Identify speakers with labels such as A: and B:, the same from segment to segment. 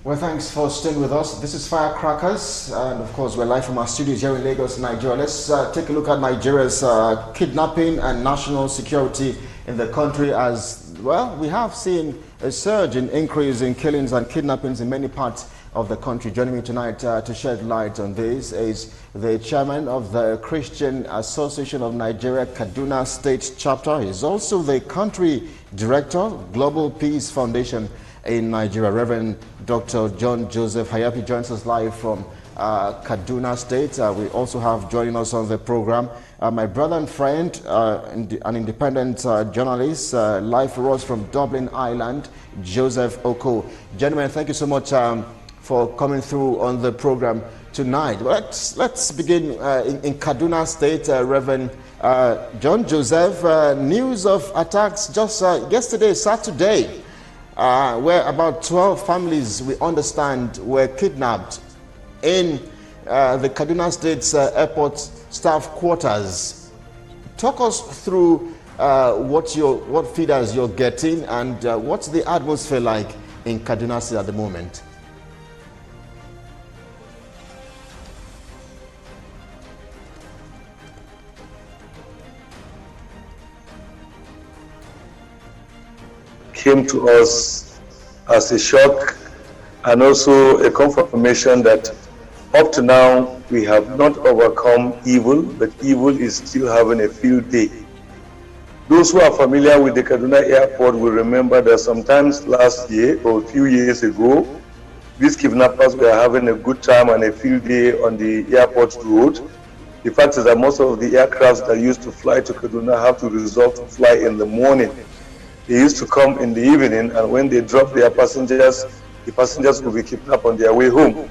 A: Well, thanks for staying with us. This is Firecrackers, and of course, we're live from our studios here in Lagos, Nigeria. Let's take a look at Nigeria's kidnapping and national security in the country. As well, we have seen a surge in increase in killings and kidnappings in many parts of the country. Joining me tonight to shed light on this is the chairman of the Christian Association of Nigeria, Kaduna State Chapter. He's also the country director, Global Peace Foundation in Nigeria, Reverend Dr. John Joseph Hayapi joins us live from Kaduna State. We also have joining us on the program my brother and friend, an independent journalist, live for us from Dublin, Ireland, Joseph Oko. Gentlemen, thank you so much for coming through on the program tonight. Let's begin in Kaduna State, Reverend John Joseph. News of attacks just yesterday, Saturday, where about 12 families, we understand, were kidnapped in the Kaduna State's airport staff quarters. Talk us through what feeders you're getting and what's the atmosphere like in Kaduna State at the moment.
B: Came to us as a shock and also a confirmation that up to now we have not overcome evil, but evil is still having a field day. Those who are familiar with the Kaduna airport will remember that sometimes last year or a few years ago, these kidnappers were having a good time and a field day on the airport road. The fact is that most of the aircrafts that used to fly to Kaduna have to resort to fly in the morning. They used to come in the evening, and when they drop their passengers, the passengers will be kidnapped on their way home.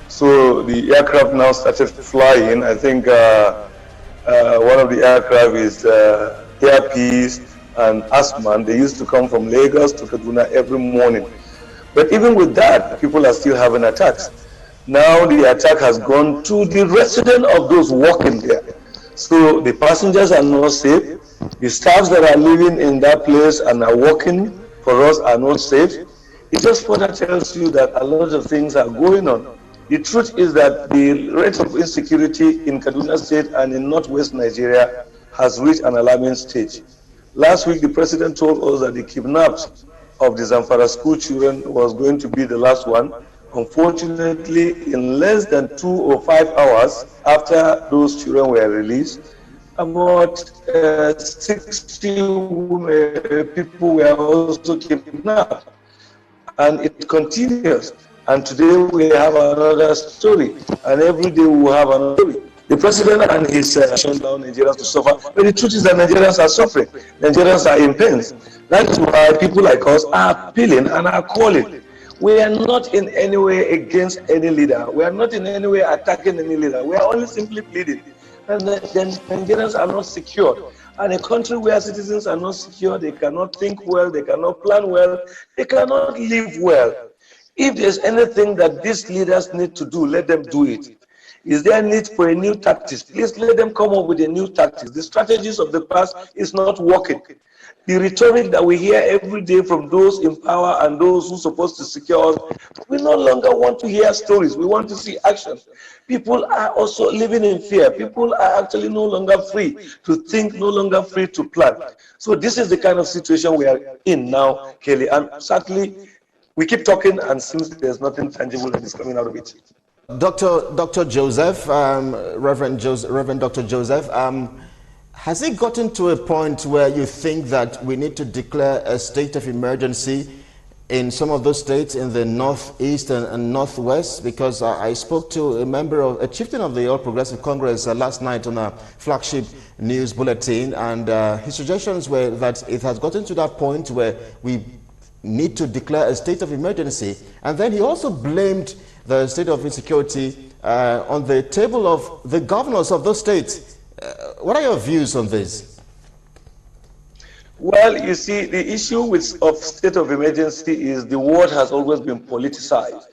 B: So the aircraft now started flying. I think one of the aircraft is Air Peace and Asman. They used to come from Lagos to Kaduna every morning. But even with that, people are still having attacks. Now the attack has gone to the resident of those working there. So the passengers are not safe. The staffs that are living in that place and are working for us are not safe. It just further tells you that a lot of things are going on. The truth is that the rate of insecurity in Kaduna State and in northwest Nigeria has reached an alarming stage. Last week, the president told us that the kidnapped of the Zamfara school children was going to be the last one. Unfortunately, in less than 2 or 5 hours after those children were released, about 60 people were also kidnapped. And it continues. And today we have another story. And every day we will have another story. The president and his shut down Nigerians to suffer. But the truth is that Nigerians are suffering. Nigerians are in pains. That is why people like us are appealing and are calling. We are not in any way against any leader. We are not in any way attacking any leader. We are only simply pleading. And then Nigerians are not secure. And a country where citizens are not secure, they cannot think well, they cannot plan well, they cannot live well. If there's anything that these leaders need to do, let them do it. Is there a need for a new tactics? Please let them come up with a new tactics. The strategies of the past is not working. The rhetoric that we hear every day from those in power and those who are supposed to secure us, we no longer want to hear stories. We want to see action. People are also living in fear. People are actually no longer free to think, no longer free to plan. So this is the kind of situation we are in now, Kelly. And sadly, we keep talking and seems there's nothing tangible that is coming out of it.
A: Dr. Joseph, Reverend Dr. Joseph, has it gotten to a point where you think that we need to declare a state of emergency in some of those states in the northeast and northwest? Because I spoke to a chieftain of the All Progressive Congress last night on a flagship news bulletin, and his suggestions were that it has gotten to that point where we need to declare a state of emergency. And then he also blamed the state of insecurity on the table of the governors of those states. What are your views on this?
B: Well, you see, the issue of state of emergency is the word has always been politicized.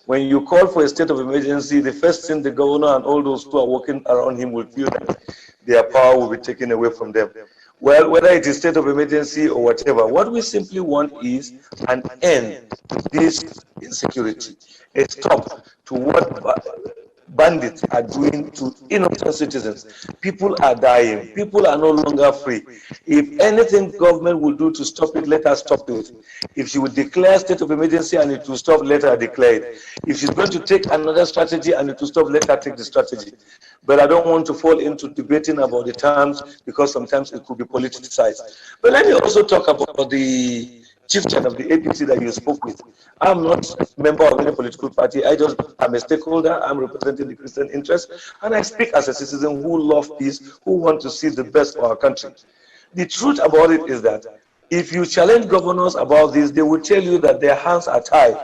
B: When you call for a state of emergency, the first thing the governor and all those who are working around him will feel that their power will be taken away from them. Well, whether it is state of emergency or whatever, what we simply want is an end to this insecurity, a stop to what bandits are doing to innocent citizens. People are dying. People are no longer free. If anything government will do to stop it, let her stop it. If she would declare state of emergency and it will stop, let her declare it. If she's going to take another strategy and it will stop, let her take the strategy. But I don't want to fall into debating about the terms because sometimes it could be politicized. But let me also talk about the chieftain of the APC that you spoke with. I'm not a member of any political party. I'm a stakeholder. I'm representing the Christian interest, and I speak as a citizen who love peace, who want to see the best for our country. The truth about it is that if you challenge governors about this, they will tell you that their hands are tied.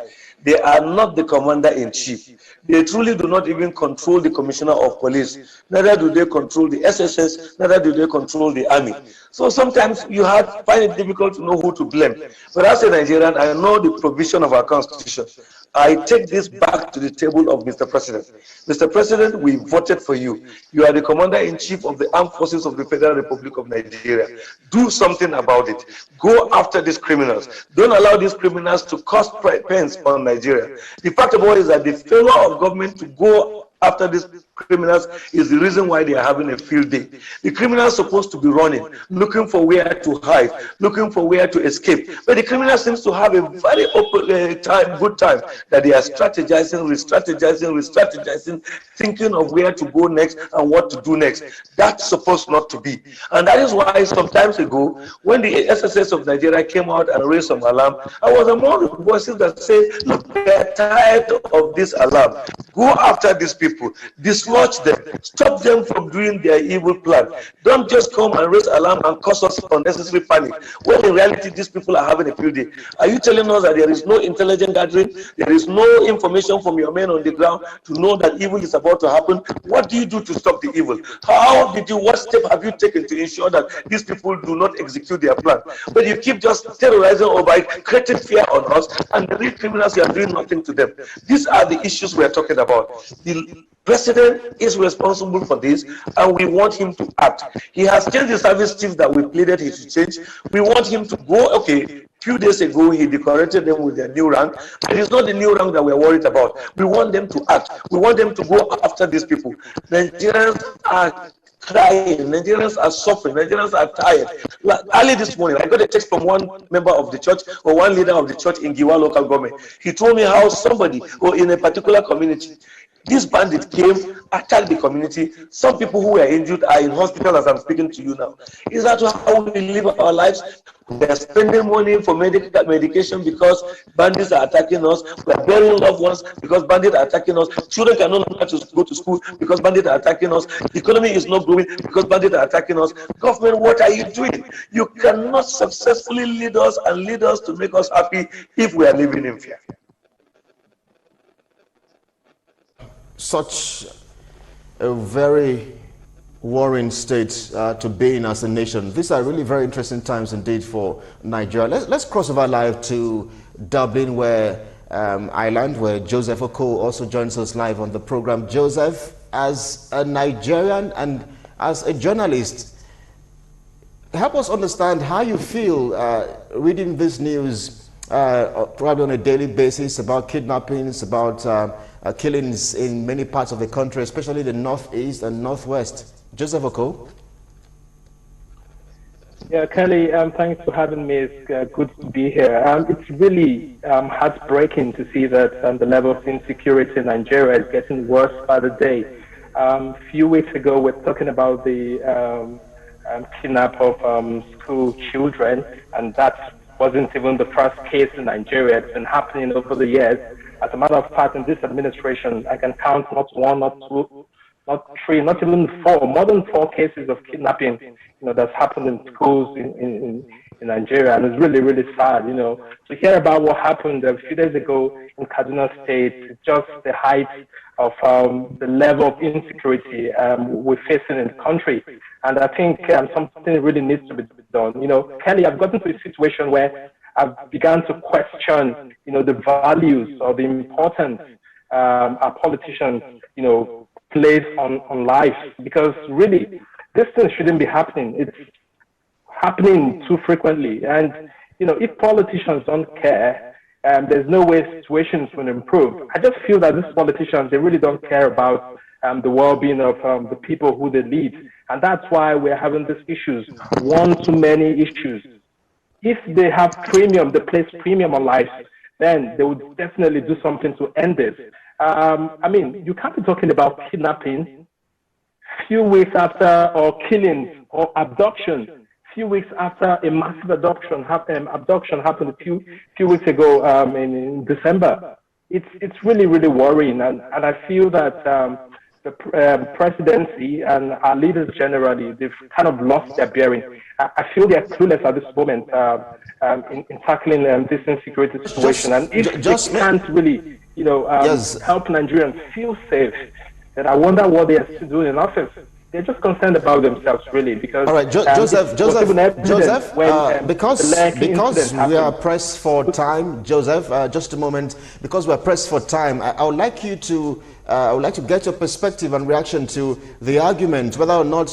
B: They are not the commander in chief. They truly do not even control the commissioner of police. Neither do they control the SSS, neither do they control the army. So sometimes you find it difficult to know who to blame. But as a Nigerian, I know the provision of our constitution. I take this back to the table of Mr. President. Mr. President, we voted for you. You are the commander-in-chief of the armed forces of the Federal Republic of Nigeria. Do something about it. Go after these criminals. Don't allow these criminals to cause pains on Nigeria. The fact of all is that the failure of government to go after these criminals is the reason why they are having a field day. The criminals are supposed to be running, looking for where to hide, looking for where to escape. But the criminal seems to have a very good time that they are strategizing, re-strategizing, thinking of where to go next and what to do next. That's supposed not to be. And that is why sometimes ago, when the SSS of Nigeria came out and raised some alarm, I was among the voices that say, look, we are tired of this alarm. Go after these people, dislodge them, stop them from doing their evil plan. Don't just come and raise alarm and cause us unnecessary panic, when in reality these people are having a field day. Are you telling us that there is no intelligence gathering, there is no information from your men on the ground to know that evil is about to happen? What do you do to stop the evil? What step have you taken to ensure that these people do not execute their plan? But you keep just terrorizing or by creating fear on us, and the real criminals, you are doing nothing to them. These are the issues we are talking about. The president is responsible for this, and we want him to act. He has changed the service chief that we pleaded he should change. We want him to go. Okay, few days ago he decorated them with their new rank, but it's not the new rank that we're worried about. We want them to act. We want them to go after these people. Nigerians are crying, Nigerians are suffering, Nigerians are tired. Like, early this morning, I got a text from one member of the church or one leader of the church in Giwa local government. He told me how somebody or in a particular community, this bandit came, attacked the community. Some people who were injured are in hospital as I'm speaking to you now. Is that how we live our lives? We are spending money for medication because bandits are attacking us. We are burying loved ones because bandits are attacking us. Children can no longer go to school because bandits are attacking us. The economy is not growing because bandits are attacking us. Government, what are you doing? You cannot successfully lead us and lead us to make us happy if we are living in fear.
A: Such a very worrying state to be in as a nation. These are really very interesting times indeed for Nigeria. Let's cross over live to Dublin, Ireland, where Joseph Oko also joins us live on the program. Joseph, as a Nigerian and as a journalist, help us understand how you feel reading this news probably on a daily basis about kidnappings, about killings in many parts of the country, especially the northeast and northwest. Joseph Oko.
C: Yeah, Kelly, thanks for having me. It's good to be here. It's really heartbreaking to see that the level of insecurity in Nigeria is getting worse by the day. A few weeks ago, we're talking about the kidnap of school children, and that wasn't even the first case in Nigeria. It's been happening over the years. As a matter of fact, in this administration, I can count not one, not two, not three, not even four, more than 4 cases of kidnapping, that's happened in schools in Nigeria. And it's really, really sad, to hear about what happened a few days ago in Kaduna State, just the height of the level of insecurity we're facing in the country. And I think something really needs to be done. Kelly, I've gotten to a situation where I've begun to question, the values or the importance our politicians, place on life, because really this thing shouldn't be happening. It's happening too frequently, and if politicians don't care, there's no way situations will improve. I just feel that these politicians, they really don't care about the well-being of the people who they lead. And that's why we're having these issues, one too many issues. If they have premium, they place premium on life, then they would definitely do something to end this. I mean, you can't be talking about kidnapping few weeks after, or killings, or abduction, few weeks after a massive abduction happened a few weeks ago in December. It's really, really worrying, and I feel that the presidency and our leaders generally, they've kind of lost their bearing. I feel they're clueless at this moment in tackling this insecurity situation. And if they can't really, help Nigerians feel safe, then I wonder what they are still doing in office. They're just concerned about themselves, really, because
A: all right, Joseph, because we are pressed for time, Joseph. Just a moment, because we are pressed for time, I would like you to, I would like to get your perspective and reaction to the argument whether or not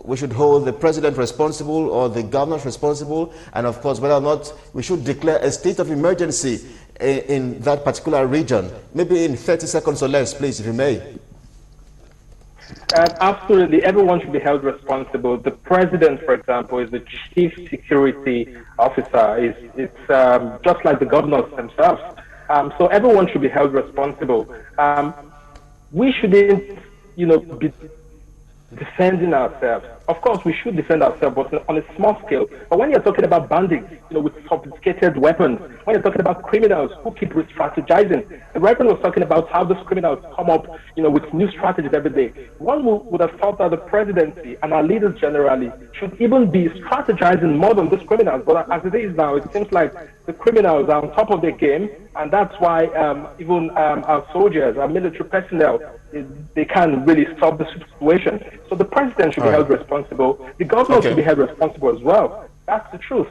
A: we should hold the president responsible or the governors responsible, and of course whether or not we should declare a state of emergency in that particular region. Maybe in 30 seconds or less, please, if you may.
C: Absolutely, everyone should be held responsible. The president, for example, is the chief security officer. It's just like the governors themselves. So everyone should be held responsible. We shouldn't, be defending ourselves. Of course, we should defend ourselves, but on a small scale. But when you're talking about bandits, with sophisticated weapons, when you're talking about criminals who keep re-strategizing, the Reverend was talking about how these criminals come up, with new strategies every day. One would have thought that the presidency and our leaders generally should even be strategizing more than these criminals. But as it is now, it seems like the criminals are on top of their game, and that's why even our soldiers, our military personnel, they can't really stop the situation. So the president should be held responsible. The government should be held responsible as well. That's the truth.